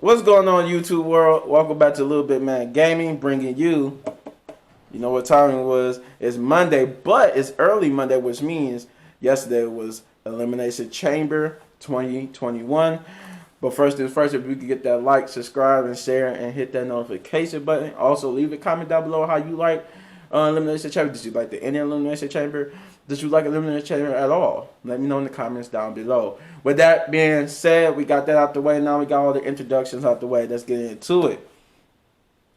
What's going on, YouTube world? Welcome back to Little Bit Man Gaming, bringing you, you know what time it was. It's Monday, but it's early Monday, which means yesterday was Elimination Chamber 2021. But first things first, if you could get that like, subscribe, and share, and hit that notification button. Also, leave a comment down below how you like Elimination Chamber. Did you like the Indian Elimination Chamber? Did you like Elimination Chamber at all? Let me know in the comments down below. With that being said, we got that out the way. Now we got all the introductions out the way. Let's get into it.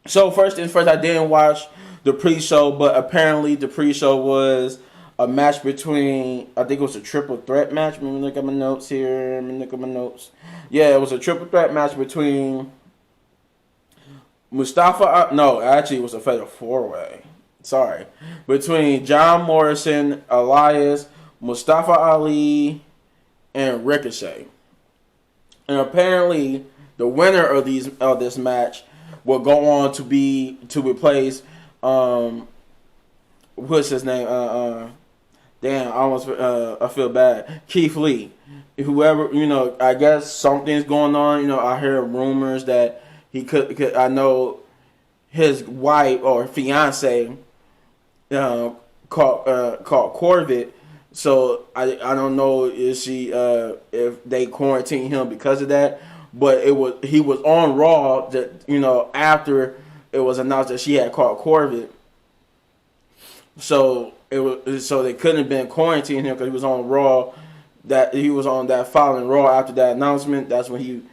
So first things first, I didn't watch the pre-show, but apparently the pre-show was a match between, I think it was a triple threat match. Let me look at my notes here. Yeah, it was a triple threat match between Mustafa. No, actually, it was a fatal four-way. Sorry, between John Morrison, Elias, Mustafa Ali, and Ricochet. And apparently, the winner of this match will go on to replace what's his name? Damn, I feel bad. Keith Lee. Whoever, I guess something's going on. I hear rumors that he could. I know his wife or fiance caught Corvette. So I don't know if they quarantined him because of that, but he was on Raw that after it was announced that she had caught Corvette. So they couldn't have been quarantining him because he was on Raw. That he was on that following Raw after that announcement. That's when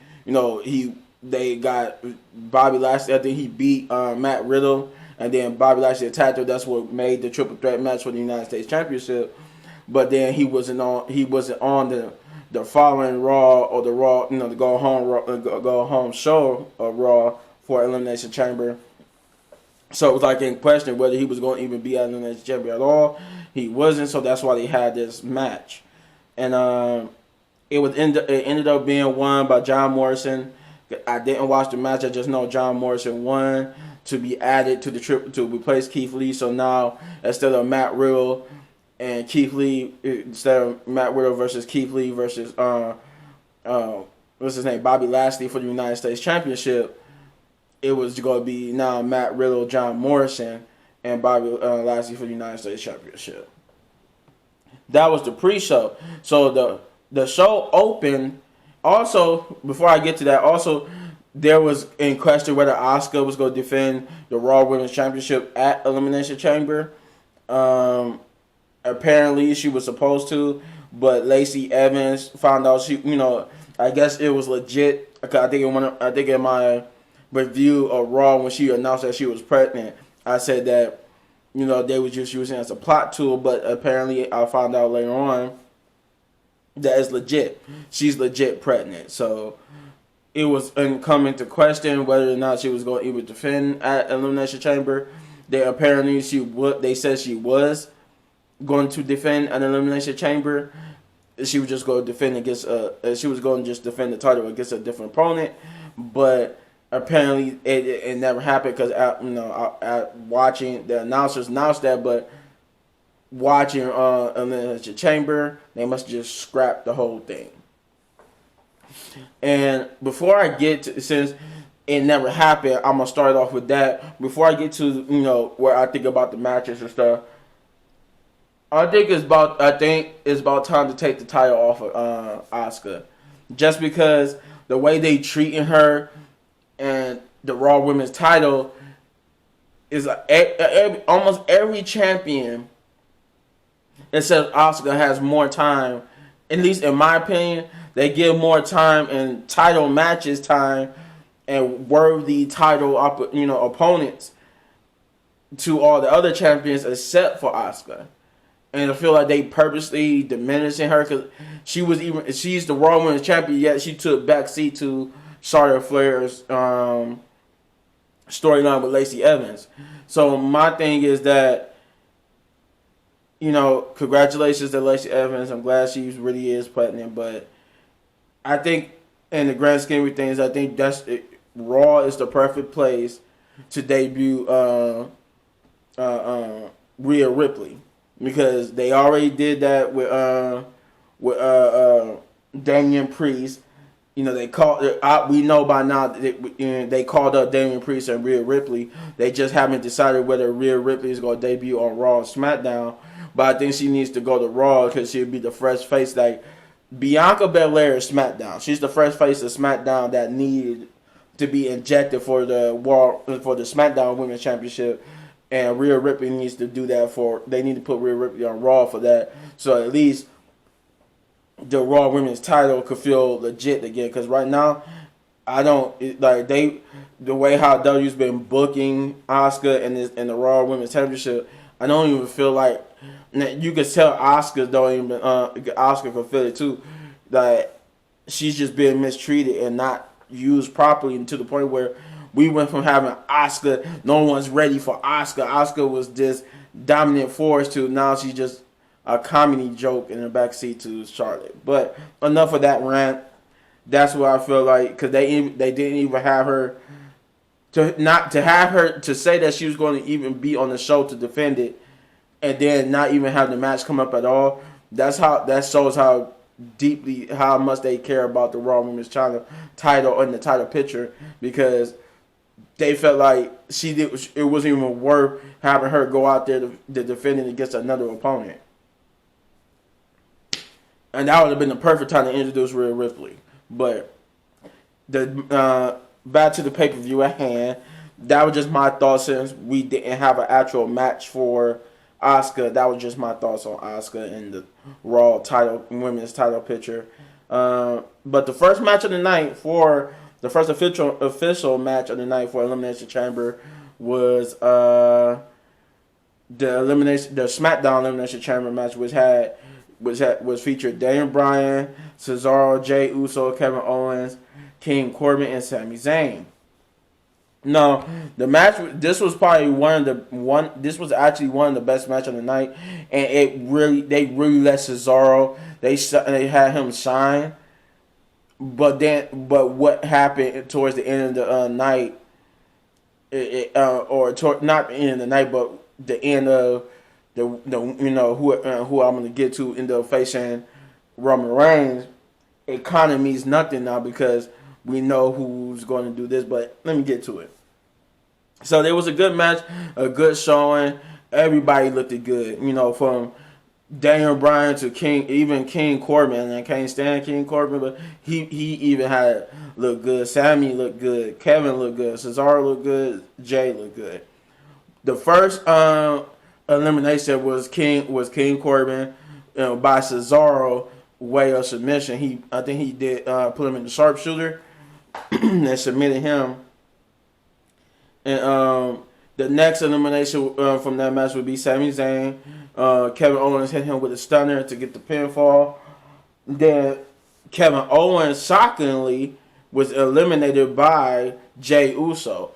they got Bobby Lashley. I think he beat Matt Riddle, and then Bobby Lashley attacked her. That's what made the triple threat match for the United States Championship. But then he wasn't on the following Raw or the Raw, the go home show of Raw for Elimination Chamber. So it was like in question whether he was going to even be at Elimination Chamber at all. He wasn't, so that's why they had this match. And it ended up being won by John Morrison. I didn't watch the match. I just know John Morrison won to be added to the trip to replace Keith Lee. So now instead of Matt Riddle and Keith Lee, instead of Matt Riddle versus Keith Lee versus what's his name, Bobby Lashley for the United States Championship, it was going to be now Matt Riddle, John Morrison, and Bobby Lashley for the United States Championship. That was the pre-show. So the show opened. Also, before I get to that, also there was in question whether Asuka was going to defend the Raw Women's Championship at Elimination Chamber. Apparently she was supposed to, but Lacey Evans found out I guess it was legit. I think in my review of Raw when she announced that she was pregnant, I said that they was just using it as a plot tool, but apparently I found out later on that it's legit. She's legit pregnant. So it was coming to question whether or not she was going to even defend at Elimination Chamber. They said she was going to defend an Elimination Chamber. She was just going to defend against she was going to just defend the title against a different opponent, but apparently it never happened because at watching the announcers announced that, but watching Elimination Chamber, they must just scrap the whole thing. And before I get to, since it never happened, I'm gonna start off with that. Before I get to where I think about the matches and stuff, I think it's about time to take the title off of Asuka, just because the way they treating her and the Raw Women's title is almost every champion except Asuka has more time. At least in my opinion, they give more time in title matches time and worthy title opponents to all the other champions except for Asuka. And I feel like they purposely diminishing her because she's the Raw Women's Champion, yet she took backseat to Charlotte Flair's storyline with Lacey Evans. So my thing is that, congratulations to Lacey Evans. I'm glad she really is pregnant, but I think in the grand scheme of things, I think Raw is the perfect place to debut Rhea Ripley. Because they already did that with Damian Priest. they called. We know by now they called up Damian Priest and Rhea Ripley. They just haven't decided whether Rhea Ripley is going to debut on Raw or SmackDown. But I think she needs to go to Raw because she'll be the fresh face. Like Bianca Belair is SmackDown. She's the fresh face of SmackDown that needed to be injected for the SmackDown Women's Championship. And Rhea Ripley needs to do that they need to put Rhea Ripley on Raw for that. So at least the Raw Women's title could feel legit again. Because right now, I don't the way how W's been booking Asuka and the Raw Women's Championship. I don't even feel like you could tell Asuka could feel it too. That she's just being mistreated and not used properly, to the point where we went from having Asuka, no one's ready for Asuka. Asuka was this dominant force to now she's just a comedy joke in the backseat to Charlotte. But enough of that rant. That's what I feel like, because they didn't even have her to say that she was going to even be on the show to defend it, and then not even have the match come up at all. That shows how much they care about the Raw Women's title and the title picture, because they felt like it wasn't even worth having her go out there to defend it against another opponent. And that would have been the perfect time to introduce Rhea Ripley. But back to the pay-per-view at hand, that was just my thoughts since we didn't have an actual match for Asuka. That was just my thoughts on Asuka and the Raw women's title picture. But the first match of the night the first official match of the night for Elimination Chamber was the SmackDown Elimination Chamber match, was featured Daniel Bryan, Cesaro, Jey Uso, Kevin Owens, King Corbin, and Sami Zayn. No, the match. This was probably This was actually one of the best matches of the night, and they really let Cesaro. They had him shine, but what happened towards the end of the night, not the end of the night, but the end of who I'm gonna get to end up facing Roman Reigns. It kind of means nothing now because we know who's going to do this, but let me get to it. So there was a good match, a good showing. Everybody looked good, from Daniel Bryan to King Corbin. And I can't stand King Corbin, but he even looked good. Sammy looked good. Kevin looked good. Cesaro looked good. Jay looked good. The first elimination was King Corbin, by Cesaro way of submission. I think he did put him in the sharpshooter and submitted him. And the next elimination from that match would be Sami Zayn. Kevin Owens hit him with a stunner to get the pinfall. Then Kevin Owens shockingly was eliminated by Jey Uso,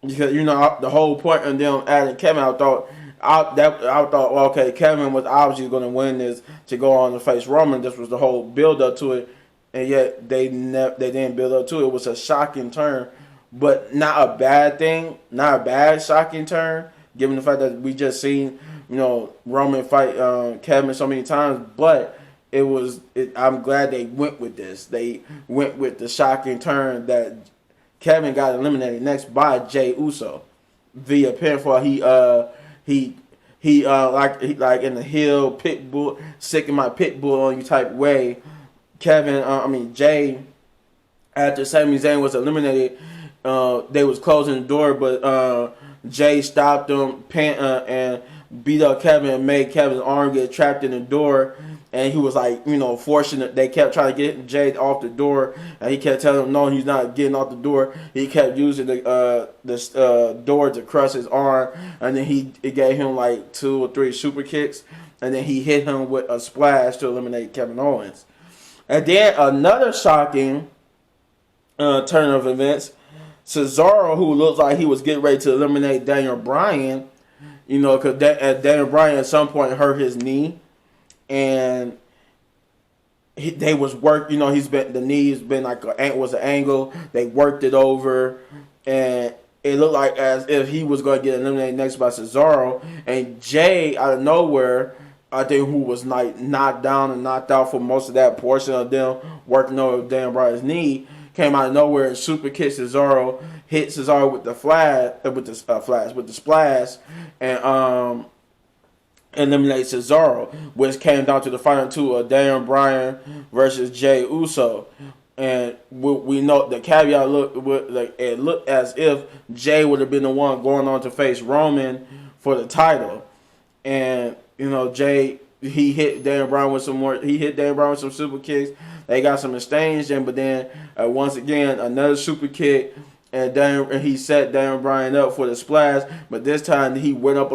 because the whole point of them adding Kevin, I thought, okay, Kevin was obviously going to win this to go on to face Roman. This was the whole build up to it, and yet they didn't build up to it. It was a shocking turn, but not a bad thing, not a bad shocking turn, given the fact that we just seen Roman fight Kevin so many times. But I'm glad they went with this. They went with the shocking turn that Kevin got eliminated next by Jey Uso via pinfall. He like in the heel pit bull, sicking my pit bull on you type way. Jay, after Sami Zayn was eliminated, they was closing the door, but Jay stopped them and beat up Kevin and made Kevin's arm get trapped in the door. And he was forcing it. They kept trying to get Jay off the door, and he kept telling him no, he's not getting off the door. He kept using the door to crush his arm, and then it gave him 2 or 3 super kicks, and then he hit him with a splash to eliminate Kevin Owens. And then another shocking turn of events, Cesaro, who looked like he was getting ready to eliminate Daniel Bryan, because Daniel Bryan at some point hurt his knee. And they was work. The knee's been was an angle. They worked it over, and it looked like as if he was going to get eliminated next by Cesaro. And Jay out of nowhere I think who was like knocked down and knocked out for most of that portion of them working over Daniel Bryan's knee, came out of nowhere and super kicked Cesaro, hit Cesaro with the with the splash, and eliminate Cesaro, which came down to the final two of Daniel Bryan versus Jey Uso. And we know the caveat it looked as if Jey would have been the one going on to face Roman for the title. And Jey, he hit Daniel Bryan with some more. He hit Daniel Bryan with some super kicks. They got some exchange, but then once again another super kick, and he set Daniel Bryan up for the splash. But this time he went up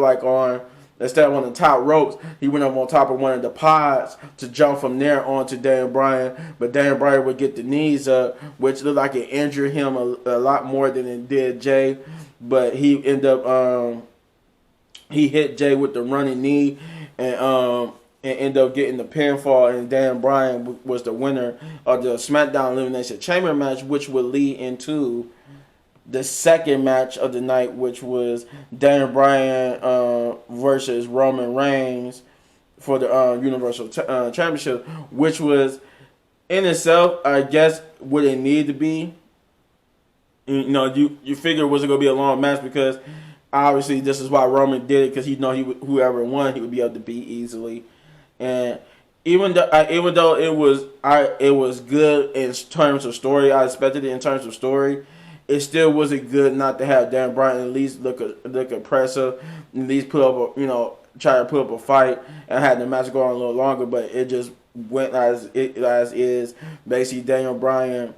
instead of on the top ropes, he went up on top of one of the pods to jump from there onto Daniel Bryan. But Daniel Bryan would get the knees up, which looked like it injured him a lot more than it did Jey. But he ended up he hit Jey with the running knee and ended up getting the pinfall. And Daniel Bryan was the winner of the SmackDown Elimination Chamber match, which would lead into the second match of the night, which was Daniel Bryan versus Roman Reigns for the Universal Championship, which was in itself, I guess, what it needed to be. You figure it wasn't going to be a long match because obviously this is why Roman did it, because whoever won he would be able to beat easily. And even though it was good in terms of story, I expected it in terms of story. It still wasn't good not to have Dan Bryan at least look impressive, at least try to put up a fight and had the match go on a little longer. But it just went as is. Basically, Daniel Bryan.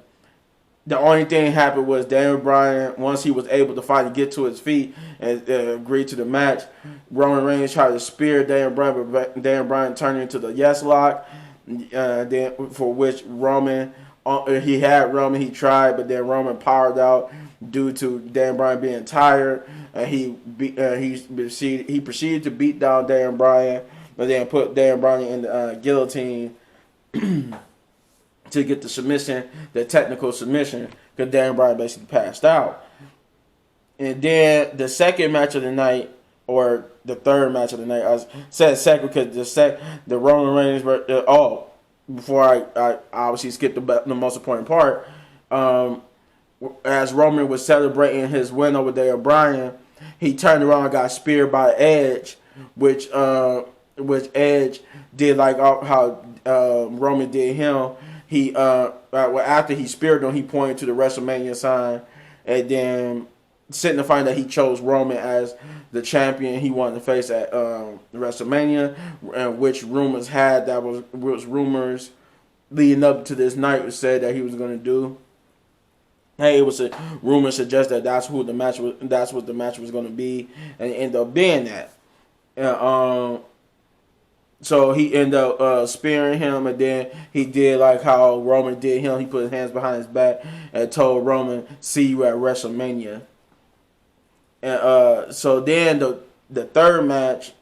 The only thing happened was Daniel Bryan, once he was able to finally get to his feet and agree to the match, Roman Reigns tried to spear Daniel Bryan, but Daniel Bryan turned into the yes lock. Then for which Roman. He had Roman, he tried, but then Roman powered out due to Daniel Bryan being tired, and he proceeded to beat down Daniel Bryan, but then put Daniel Bryan in the guillotine to get the submission, the technical submission, because Daniel Bryan basically passed out. And then the second match of the night, or the third match of the night, I said second because the Roman Reigns were before I obviously skipped the most important part, as Roman was celebrating his win over Daniel Bryan, he turned around and got speared by Edge, which Edge did like how Roman did him. He after he speared him, he pointed to the WrestleMania sign, and then signifying that he chose Roman as the champion he wanted to face at WrestleMania, and which rumors had was rumors leading up to this night said that he was going to do. Hey, it was a rumor suggest that that's what the match was going to be, and it ended up being that. So he ended up spearing him, and then he did like how Roman did him. He put his hands behind his back and told Roman, "See you at WrestleMania." And so then the third match,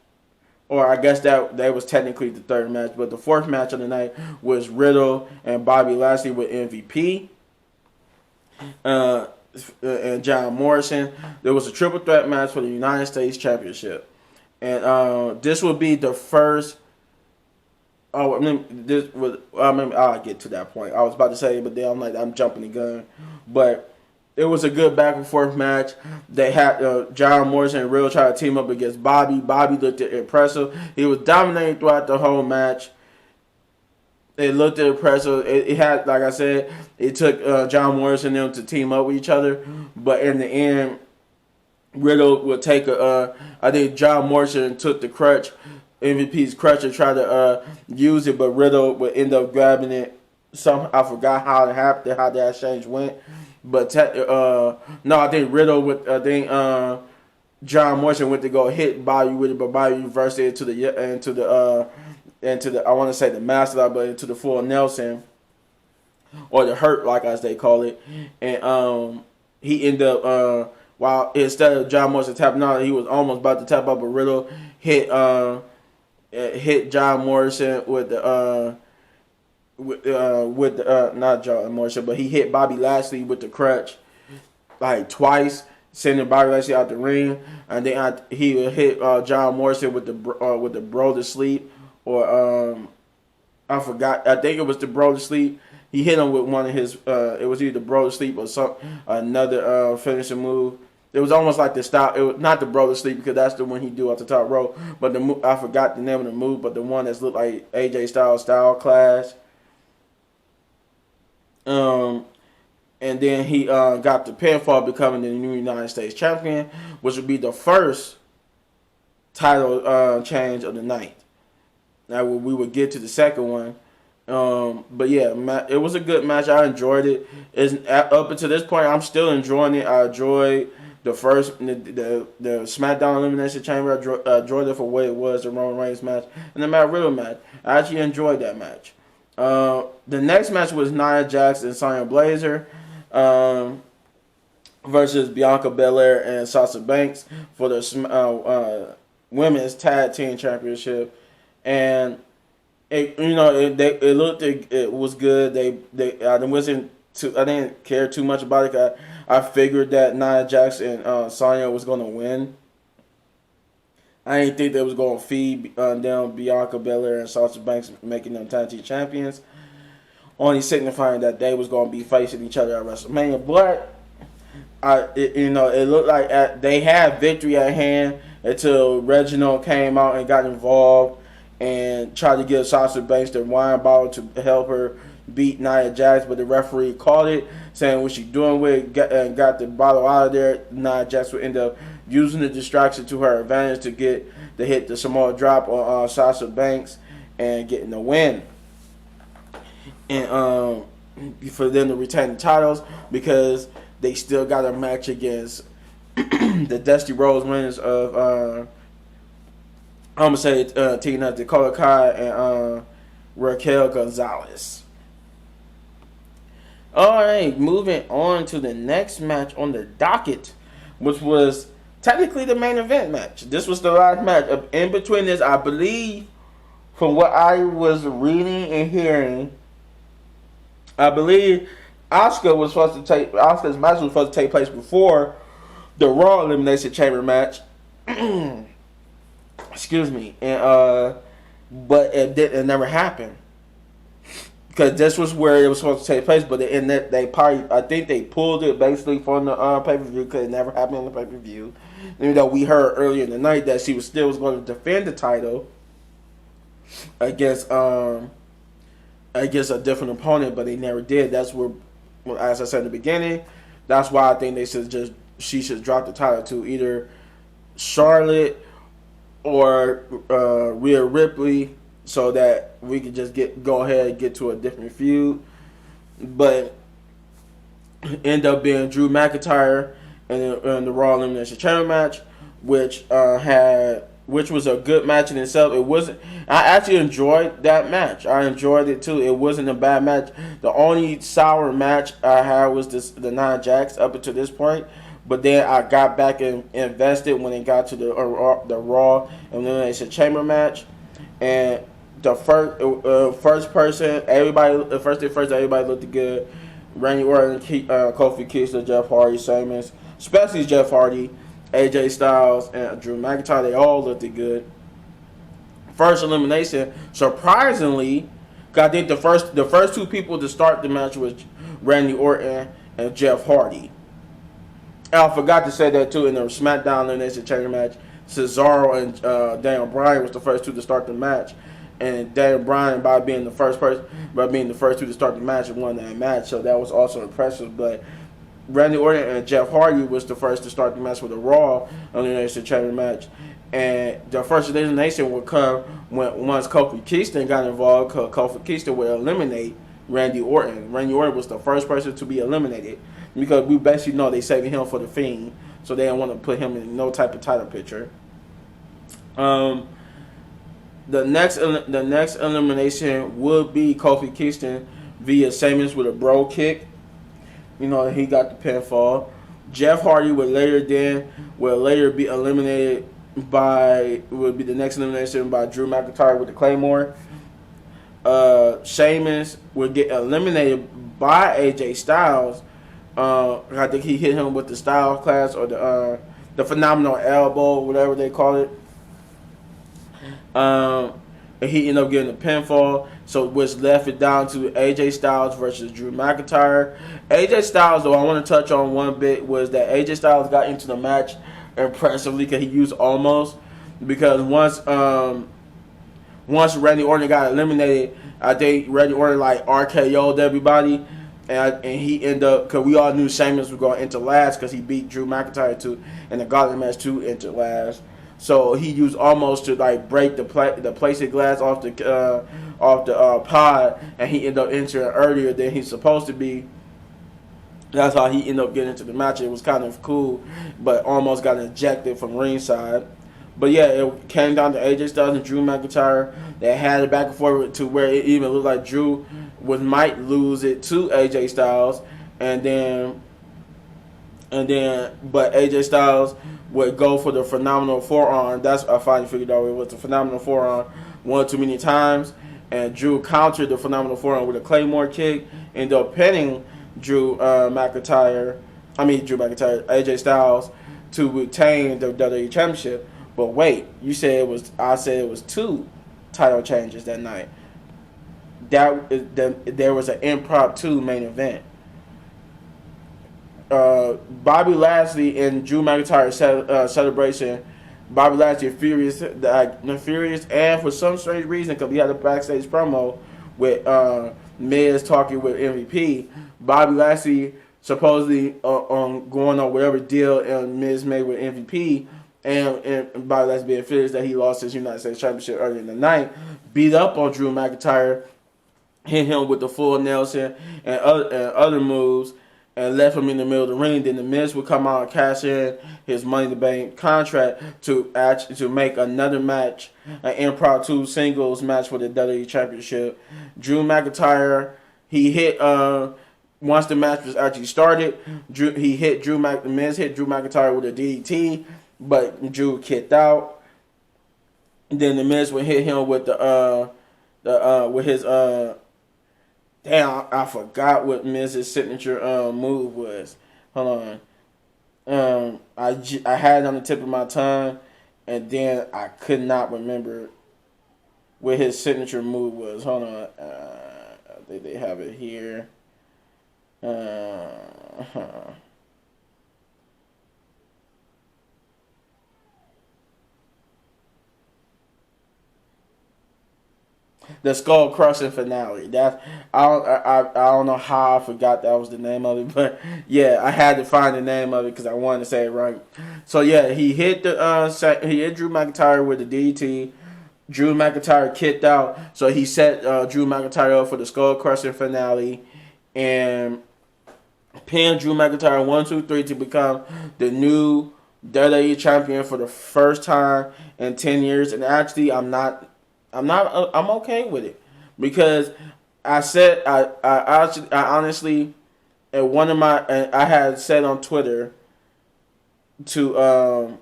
or I guess that was technically the third match, but the fourth match of the night was Riddle and Bobby Lashley with MVP and John Morrison. There was a triple threat match for the United States Championship, and this would be the first. Oh, I'll get to that point. I was about to say it, but then I'm jumping the gun, but. It was a good back and forth match. They had John Morrison and Riddle try to team up against Bobby. Bobby looked impressive. He was dominating throughout the whole match. It looked impressive. It had, like I said, it took John Morrison and them to team up with each other. But in the end, Riddle would take I think John Morrison took the crutch, MVP's crutch, and tried to use it, but Riddle would end up grabbing it. I forgot how it happened, how that exchange went. But no, I think John Morrison went to go hit Bobby with it, but Bobby reversed it into the I want to say the master lock, but into the full Nelson, or the hurt lock as they call it. And he ended up while instead of John Morrison tapping out, he was almost about to tap out, but Riddle hit John Morrison with the not John Morrison, but he hit Bobby Lashley with the crutch like twice, sending Bobby Lashley out the ring, and then he hit John Morrison with the bro to sleep or I forgot. I think it was the bro to sleep. He hit him with one of his. It was either bro to sleep or another finishing move. It was almost like the style. It was not the bro to sleep because that's the one he do off the top rope. But I forgot the name of the move. But the one that's looked like AJ Styles style clash. And then he got the pinfall, becoming the new United States champion, which would be the first title change of the night. Now we would get to the second one. But yeah, it was a good match. I enjoyed it. Up until this point, I'm still enjoying it. I enjoyed the SmackDown Elimination Chamber. I enjoyed it for what it was, the Roman Reigns match and the Matt Riddle match. I actually enjoyed that match. The next match was Nia Jax and Sonya Blazer versus Bianca Belair and Sasha Banks for the women's tag team championship. And it was good. I didn't care too much about it. I figured that Nia Jax and Sonya was going to win. I didn't think they was going to feed down Bianca Belair and Sasha Banks, making them tag team champions, only signifying that they was going to be facing each other at WrestleMania. But it looked like they had victory at hand until Reginald came out and got involved and tried to give Sasha Banks the wine bottle to help her beat Nia Jax, but the referee called it, saying what she doing with it, and got the bottle out of there. Nia Jax would end up using the distraction to her advantage to hit the Samoa drop on Sasha Banks and getting the win. And for them to retain the titles, because they still got a match against the Dusty Rhodes winners of I'm gonna say Tina, Dakota Kai, and Raquel Gonzalez. All right, moving on to the next match on the docket, which was technically the main event match. This was the last match. In between this, I believe, from what I was reading and hearing, I believe Asuka's match was supposed to take place before the Raw Elimination Chamber match. Excuse me, and but it never happened because this was where it was supposed to take place. But I think they pulled it basically from the pay per view because it never happened on the pay per view. Even though we heard earlier in the night that she was going to defend the title against a different opponent, but they never did. That's where, as I said in the beginning, that's why I think she should drop the title to either Charlotte or Rhea Ripley, so that we could just go ahead and get to a different feud. But end up being Drew McIntyre in the Raw Elimination Chamber match, which was a good match in itself. I actually enjoyed that match. I enjoyed it too. It wasn't a bad match. The only sour match I had was the Nia Jax up until this point. But then I got back and invested when it got to the Raw Elimination Chamber match, and the first person, everybody looked good. Randy Orton, Kofi Kingston, Jeff Hardy, Sheamus, especially Jeff Hardy, AJ Styles, and Drew McIntyre. They all looked good. First elimination, surprisingly, I think the first two people to start the match was Randy Orton and Jeff Hardy. I forgot to say that too in the SmackDown Elimination Chamber match. Cesaro and Daniel Bryan was the first two to start the match, and Daniel Bryan by being the first two to start the match won that match. So that was also impressive. But Randy Orton and Jeff Hardy was the first to start the match with a Raw Elimination Chamber match, and the first elimination would come once Kofi Kingston got involved. Kofi Kingston would eliminate Randy Orton. Randy Orton was the first person to be eliminated, because we basically know they saving him for the Fiend, so they don't want to put him in no type of title picture. The next elimination would be Kofi Kingston via Sheamus with a bro kick. He got the pinfall. Jeff Hardy would later be eliminated would be the next elimination by Drew McIntyre with the Claymore. Sheamus would get eliminated by AJ Styles. I think he hit him with the Styles Clash or the Phenomenal Elbow, whatever they call it. And and he ended up getting a pinfall. So which left it down to AJ Styles versus Drew McIntyre. AJ Styles, though, I want to touch on one bit was that AJ Styles got into the match impressively because he used almost because once Randy Orton got eliminated, I think Randy Orton like RKO'd everybody. And he ended up, because we all knew Sheamus was going to enter last because he beat Drew McIntyre in the gauntlet match to enter last. So he used almost to like break the plexiglass off the pod, and he ended up entering earlier than he's supposed to be. That's how he ended up getting into the match. It was kind of cool, but almost got ejected from ringside. But yeah, it came down to AJ Styles and Drew McIntyre. They had it back and forth to where it even looked like Drew might lose it to AJ Styles, but AJ Styles would go for the phenomenal forearm. That's I finally figured out it was the phenomenal forearm one too many times, and Drew countered the phenomenal forearm with a Claymore kick, ended up pinning AJ Styles to retain the WWE Championship. But wait, I said it was 2 title changes that night. There was an impromptu main event. Bobby Lashley and Drew McIntyre celebration. Bobby Lashley furious, and for some strange reason, because we had a backstage promo with Miz talking with MVP. Bobby Lashley supposedly on going on whatever deal Miz made with MVP. And Bobby Lashley being furious that he lost his United States Championship earlier in the night, beat up on Drew McIntyre, hit him with the full Nelson and other moves, and left him in the middle of the ring. Then the Miz would come out and cash in his Money in the Bank contract to make another match, an impromptu singles match for the WWE Championship. Drew McIntyre, he hit once the match was actually started. The Miz hit Drew McIntyre with a DDT. But Drew kicked out. Then the Miz would hit him with with his damn, I forgot what Miz's signature move was. Hold on. I had it on the tip of my tongue, and then I could not remember what his signature move was. Hold on. I think they have it here. The skull crushing finale. I don't know how I forgot that was the name of it, but yeah, I had to find the name of it because I wanted to say it right. So yeah, he hit Drew McIntyre with the DDT. Drew McIntyre kicked out, so he set Drew McIntyre up for the skull crushing finale, and pinned Drew McIntyre 1, 2, 3 to become the new WWE champion for the first time in 10 years. And actually, I'm okay with it because I honestly, at one of I had said on Twitter to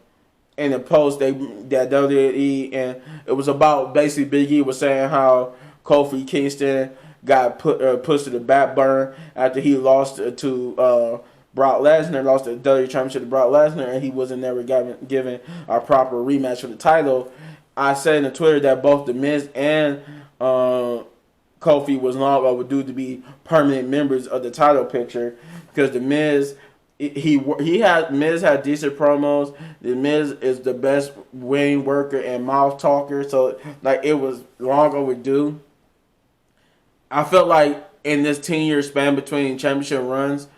in a post that WWE, and it was about basically Big E was saying how Kofi Kingston got pushed to the back burner after he lost to Brock Lesnar, lost the WWE Championship to Brock Lesnar, and he wasn't never given a proper rematch for the title. I said in Twitter that both The Miz and Kofi was long overdue to be permanent members of the title picture because The Miz, Miz had decent promos. The Miz is the best ring worker and mouth talker, so like it was long overdue. I felt like in this 10-year span between championship runs,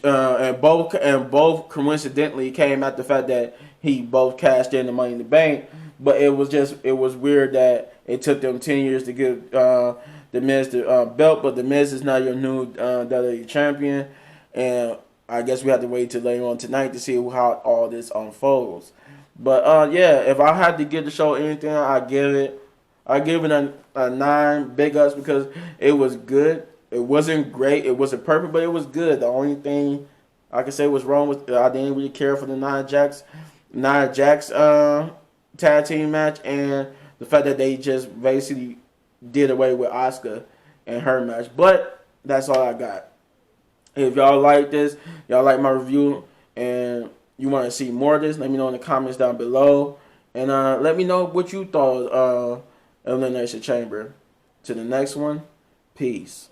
and both coincidentally came at the fact that he both cashed in the Money in the Bank, but it was weird that it took them 10 years to give the Miz the belt, but the Miz is now your new WWE champion, and I guess we have to wait till later on tonight to see how all this unfolds. But yeah, if I had to give the show anything, I give it a 9 big ups because it was good. It wasn't great. It wasn't perfect, but it was good. The only thing I could say was wrong was I didn't really care for the Nia Jax tag team match, and the fact that they just basically did away with Asuka and her match. But that's all I got. If y'all like this, y'all like my review, and you want to see more of this, let me know in the comments down below. And let me know what you thought Elimination Chamber. To the next one, peace.